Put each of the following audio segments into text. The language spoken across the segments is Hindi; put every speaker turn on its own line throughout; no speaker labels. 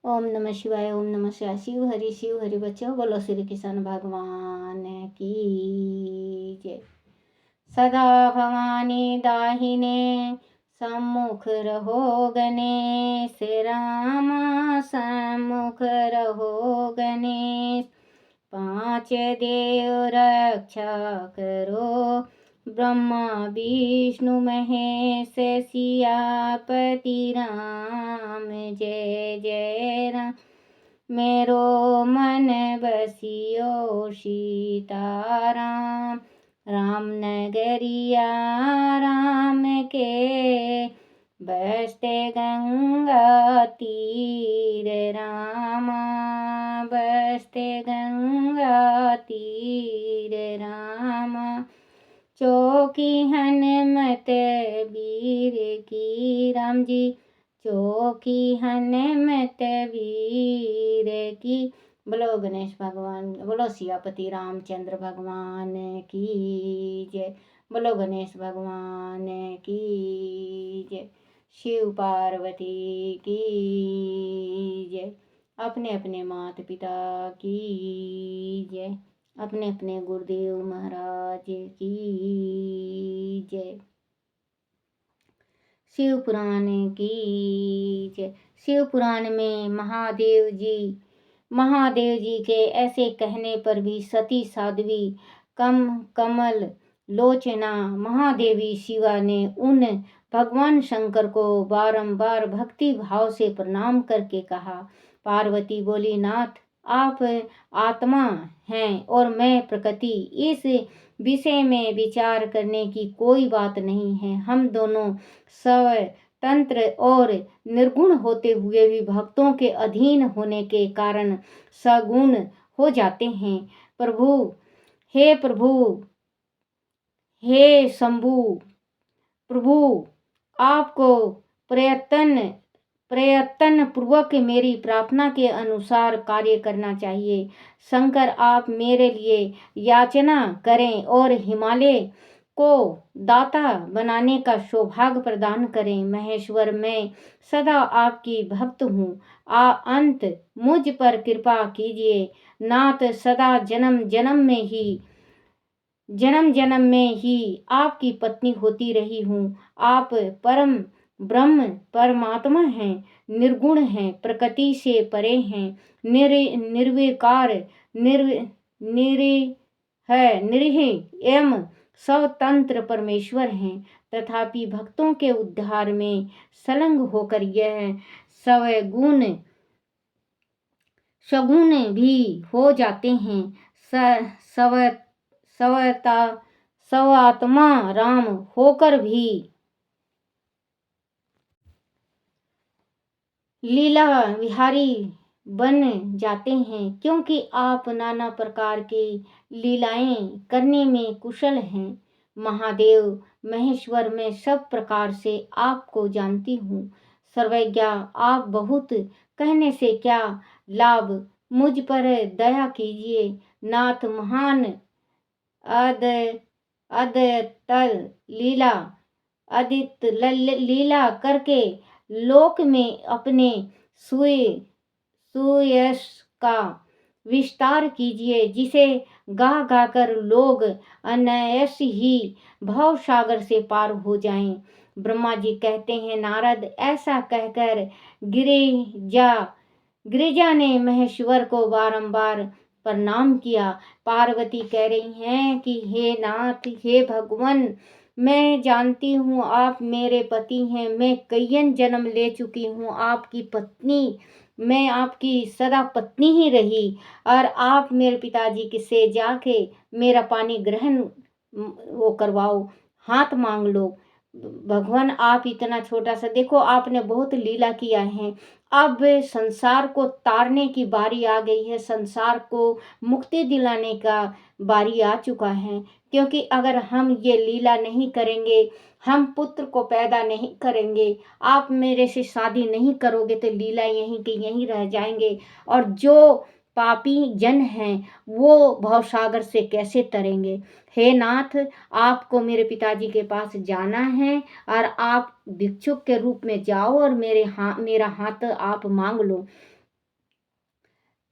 ओम नमः शिवाय। ओम नमः शिवाय। शिव हरि बच्चों, बोलो श्री कृष्ण भगवान की जय। सदा भवानी दाहिने सम्मुख रहो गणेश, रामा सम्मुख रहो गणेश। पांच देव रक्षा करो, ब्रह्मा विष्णु महेश, सियापति राम जय जय राम। मेरो मन बसियो सीताराम, राम नगरिया राम के, बसते गंगा तीर रामा, बसते गंगा तीर रामा। चौकी हनुमत वीर की राम जी, चौकी हनुमत वीर की। बोलो गणेश भगवान, बोलो सियापति रामचंद्र भगवान की जय। बोलो गणेश भगवान की जय। शिव पार्वती की जय। अपने अपने माता पिता की जय। अपने अपने गुरुदेव महाराज की जय। शिव पुराण की जय। शिव पुराण में महादेव जी के ऐसे कहने पर भी सती साध्वी कमल लोचना महादेवी शिवा ने उन भगवान शंकर को बारंबार भक्ति भाव से प्रणाम करके कहा। पार्वती बोली, नाथ आप आत्मा हैं और मैं प्रकृति, इस विषय में विचार करने की कोई बात नहीं है। हम दोनों स्वतंत्र और निर्गुण होते हुए भी भक्तों के अधीन होने के कारण सगुण हो जाते हैं। प्रभु हे शंभु प्रभु, आपको प्रयत्न पूर्वक मेरी प्रार्थना के अनुसार कार्य करना चाहिए। शंकर, आप मेरे लिए याचना करें और हिमालय को दाता बनाने का सौभाग्य प्रदान करें। महेश्वर, मैं सदा आपकी भक्त हूँ, अंत मुझ पर कृपा कीजिए। नाथ, सदा जन्म जन्म में ही आपकी पत्नी होती रही हूँ। आप परम ब्रह्म परमात्मा हैं, निर्गुण हैं, प्रकृति से परे हैं, निर्विकार निरीह एवं स्वतंत्र परमेश्वर हैं। तथापि भक्तों के उद्धार में संलग्न होकर यह सगुण भी हो जाते हैं। स्वात्मा राम होकर भी लीला विहारी बन जाते हैं, क्योंकि आप नाना प्रकार की लीलाएं करने में कुशल हैं। महादेव महेश्वर, मैं सब प्रकार से आपको जानती हूँ। सर्वज्ञ आप, बहुत कहने से क्या लाभ, मुझ पर दया कीजिए। नाथ, महान अदित लीला करके लोक में अपने सुयश का विस्तार कीजिए, जिसे गा गा कर लोग अनायास ही भव सागर से पार हो जाएं। ब्रह्मा जी कहते हैं, नारद, ऐसा कहकर गिरिजा ने महेश्वर को बारंबार प्रणाम किया। पार्वती कह रही हैं कि हे नाथ, हे भगवान, मैं जानती हूँ आप मेरे पति हैं। मैं कई जन्म ले चुकी हूँ आपकी पत्नी, मैं आपकी सदा पत्नी ही रही, और आप मेरे पिताजी से जाके मेरा पानी ग्रहण वो करवाओ, हाथ मांग लो। भगवान, आप इतना छोटा सा, देखो आपने बहुत लीला किया है, अब संसार को तारने की बारी आ गई है, संसार को मुक्ति दिलाने का बारी आ चुका है। क्योंकि अगर हम ये लीला नहीं करेंगे, हम पुत्र को पैदा नहीं करेंगे, आप मेरे से शादी नहीं करोगे, तो लीला यहीं के यहीं रह जाएंगे, और जो पापी जन हैं वो भवसागर से कैसे तरेंगे। हे नाथ, आपको मेरे पिताजी के पास जाना है, और आप भिक्षुक के रूप में जाओ और मेरा हाथ आप मांग लो।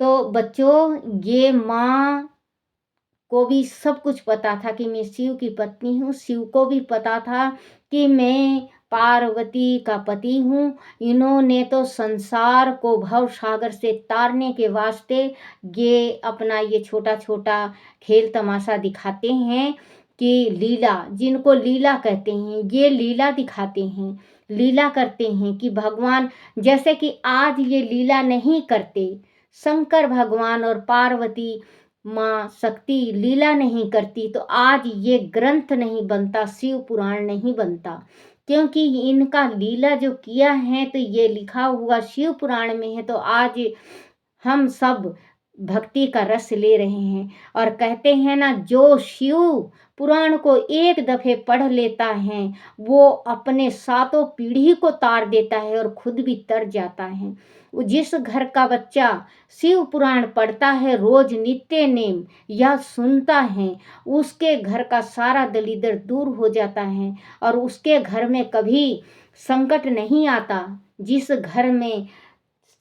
तो बच्चों ये माँ को भी सब कुछ पता था कि मैं शिव की पत्नी हूँ। शिव को भी पता था कि मैं पार्वती का पति हूँ। इन्होंने तो संसार को भव सागर से तारने के वास्ते ये अपना ये छोटा छोटा खेल तमाशा दिखाते हैं कि लीला, जिनको लीला कहते हैं, ये लीला दिखाते हैं, लीला करते हैं कि भगवान, जैसे कि आज ये लीला नहीं करते, शंकर भगवान और पार्वती माँ शक्ति लीला नहीं करती तो आज ये ग्रंथ नहीं बनता, शिव पुराण नहीं बनता। क्योंकि इनका लीला जो किया है तो ये लिखा हुआ शिव पुराण में है। तो आज हम सब भक्ति का रस ले रहे हैं और कहते हैं ना, जो शिव पुराण को एक दफे पढ़ लेता है वो अपने सातों पीढ़ी को तार देता है और खुद भी तर जाता है। जिस घर का बच्चा शिव पुराण पढ़ता है रोज नित्य नेम या सुनता है, उसके घर का सारा दलिद्र दूर हो जाता है और उसके घर में कभी संकट नहीं आता। जिस घर में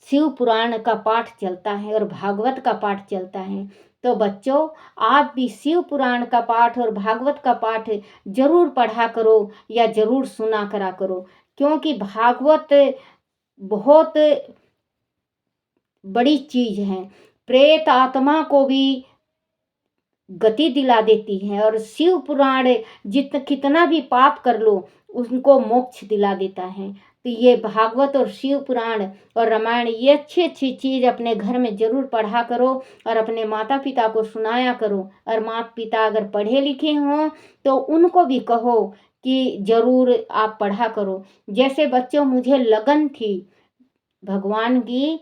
शिव पुराण का पाठ चलता है और भागवत का पाठ चलता है, तो बच्चों आप भी शिव पुराण का पाठ और भागवत का पाठ जरूर पढ़ा करो या जरूर सुना करा करो। क्योंकि भागवत बहुत बड़ी चीज है, प्रेत आत्मा को भी गति दिला देती है और शिव पुराण कितना भी पाप कर लो उनको मोक्ष दिला देता है। तो ये भागवत और शिव पुराण और रामायण ये अच्छी अच्छी चीज अपने घर में जरूर पढ़ा करो और अपने माता पिता को सुनाया करो। और माता पिता अगर पढ़े लिखे हों तो उनको भी कहो कि जरूर आप पढ़ा करो। जैसे बच्चों मुझे लगन थी भगवान की,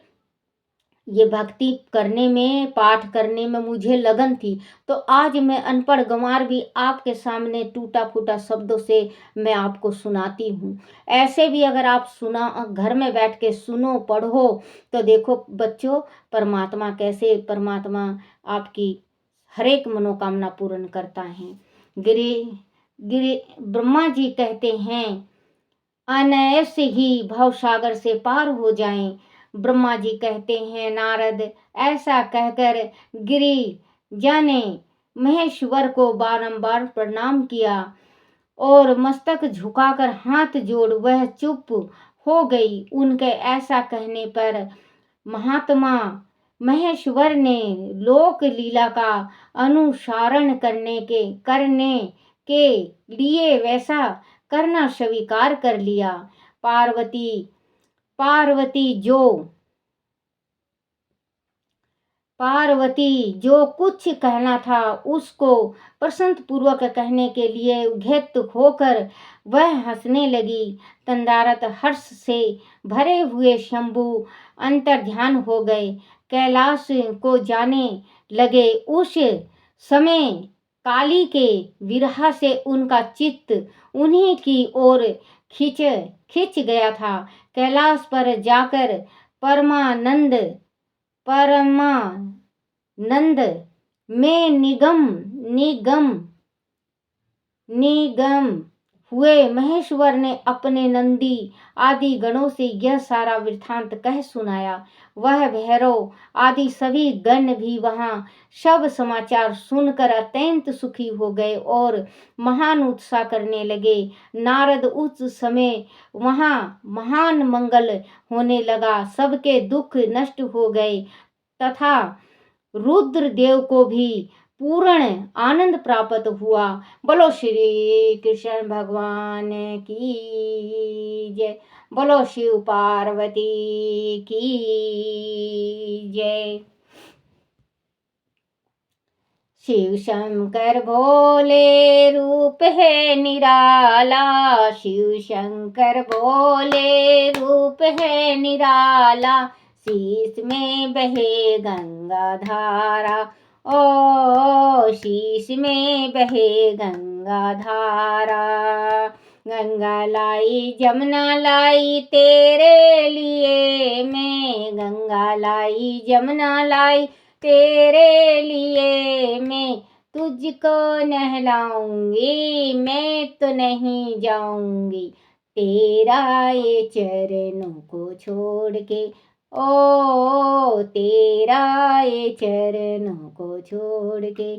ये भक्ति करने में, पाठ करने में मुझे लगन थी, तो आज मैं अनपढ़ गंवार भी आपके सामने टूटा फूटा शब्दों से मैं आपको सुनाती हूँ। ऐसे भी अगर आप सुना घर में बैठ के सुनो पढ़ो तो देखो बच्चों, परमात्मा कैसे, परमात्मा आपकी हर एक मनोकामना पूर्ण करता है। गिरि गिरि ब्रह्मा जी कहते हैं अनायास ही भव सागर से पार हो जाएं। ब्रह्मा जी कहते हैं नारद ऐसा कहकर गिरी जाने महेश्वर को बारंबार प्रणाम किया और मस्तक झुकाकर हाथ जोड़ वह चुप हो गई। उनके ऐसा कहने पर महात्मा महेश्वर ने लोक लीला का अनुसरण करने के लिए वैसा करना स्वीकार कर लिया। पार्वती पार्वती जो पार्वती जो कुछ कहना था उसको प्रसन्न पूर्वक कहने के लिए उद्यत होकर वह हंसने लगी। तंदारत हर्ष से भरे हुए शंभु अंतर्ध्यान हो गए, कैलाश को जाने लगे। उस समय काली के विरह से उनका चित्त उन्हीं की ओर खिंच खिंच गया था। कैलाश पर जाकर परमानंद परमानंद में निगम निगम निगम हुए। महेश्वर ने अपने नंदी आदि गणों से यह सारा वृत्तांत कह सुनाया। वह भैरव आदि सभी गण भी वहां सब समाचार सुनकर अत्यंत सुखी हो गए और महान उत्साह करने लगे। नारद उस समय वहां महान मंगल होने लगा, सबके दुख नष्ट हो गए तथा रुद्रदेव को भी पूर्ण आनंद प्राप्त हुआ। बोलो श्री कृष्ण भगवान की जय। बोलो शिव पार्वती की जय। शिव शंकर भोले रूप है निराला, शिव शंकर भोले रूप है निराला। शीश में बहे गंगा धारा, ओ शीश में बहे गंगा धारा। गंगा लाई जमुना लाई तेरे लिए मैं, गंगा लाई जमुना लाई तेरे लिए मैं। तुझको नहलाऊंगी मैं तो नहीं जाऊंगी, तेरा ये चरणों को छोड़ के। ओ तेरा ये चरणों को छोड़ के।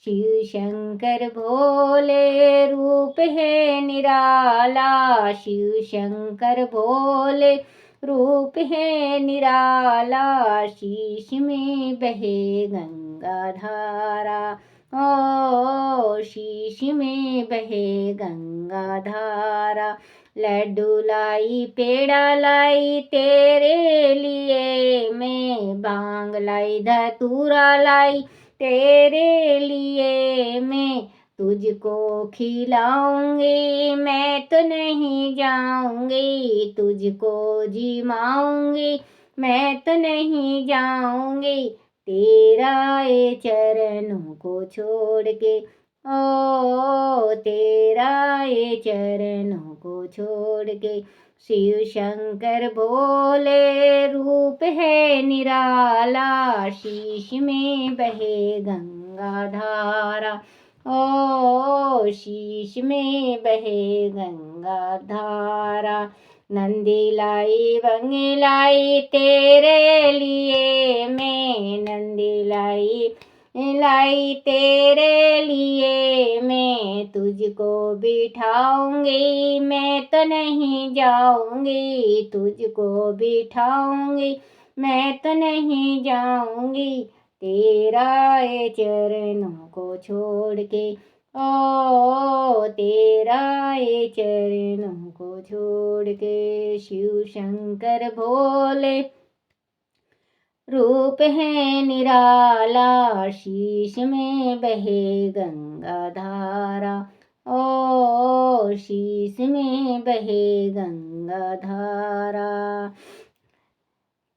शिव शंकर भोले रूप है निराला, शिव शंकर भोले रूप है निराला, शीश में बहे गंगा धारा, ओ शीश में बहे गंगा धारा। लड्डू लाई पेड़ा लाई तेरे लिए मैं, भांग लाई धतूरा लाई तेरे लिए मैं, तुझको खिलाऊंगी मैं तो नहीं जाऊंगी, तुझको जिमाऊंगी मैं तो नहीं जाऊंगी, तेरा ये चरणों को छोड़ के। ओ तेरा ये चरणों को छोड़ के। शिव शंकर भोले रूप है निराला, शीश में बहे गंगा धारा, ओ शीश में बहे गंगा धारा। नंदी लाई बंगी लाई तेरे लिए मैं, नंदी लाई लाई तेरे लिए मैं, तुझको बिठाऊंगी मैं तो नहीं जाऊंगी, तुझको बिठाऊंगी मैं तो नहीं जाऊंगी, तेरा ये चरणों को छोड़ के। ओ तेरा ये चरणों को छोड़ के। शिव शंकर भोले रूप है निराला, शीश में बहे गंगा धारा, ओ शीश में बहे गंगा धारा।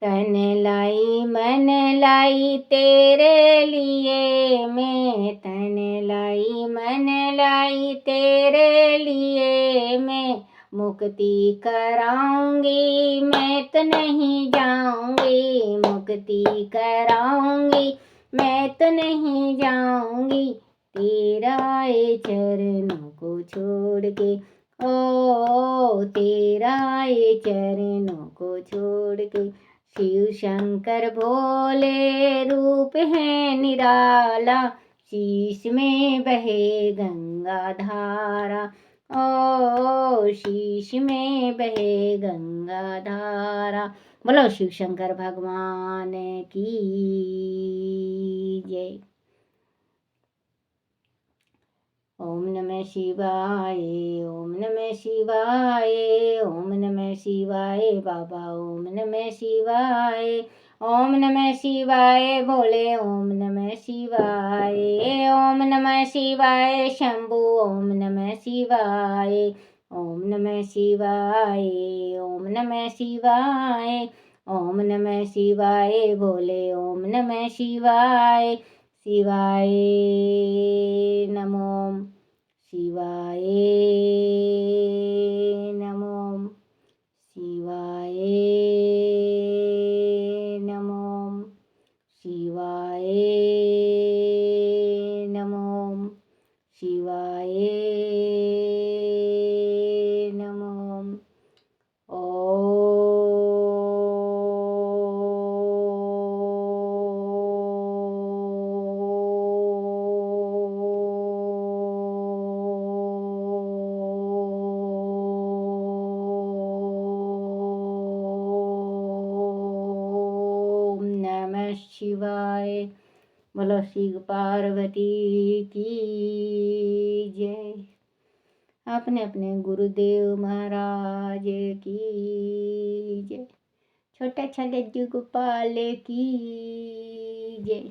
तन लाई मन लाई तेरे लिए मैं, तन लाई मन लाई तेरे लिए मैं, मुक्ति कराऊंगी मैं तो नहीं जाऊंगी, मुक्ति कराऊंगी मैं तो नहीं जाऊंगी, तेरा ये चरणों को छोड़ के। ओ तेरा ये चरणों को छोड़ के। शिव शंकर भोले रूप है निराला, शीश में बहे गंगा धारा, ओ शीश में बहे गंगा धारा। बोलो शिव शंकर भगवान की जय। ओम नमः शिवाय, ओम नमः शिवाय, ओम नमः शिवाय बाबा, ओम नमः शिवाय, ओम नमः शिवाय बोले, ओम नमः शिवाय, ओम नमः शिवाय शंभु, ओम नमः शिवाय, ओम नमः शिवाय, ओम नमः शिवाय, ओम नमः शिवाय बोले, ओम नमः शिवाय, शिवाय नमो, शिवाय नमो, शिवाय नमो, शिवाय नमो, शिवाय नमो। शिवाय। बोलो शिव पार्वती की जय। अपने अपने गुरुदेव महाराज की जय। छोटे छोटे गोपाल की जय।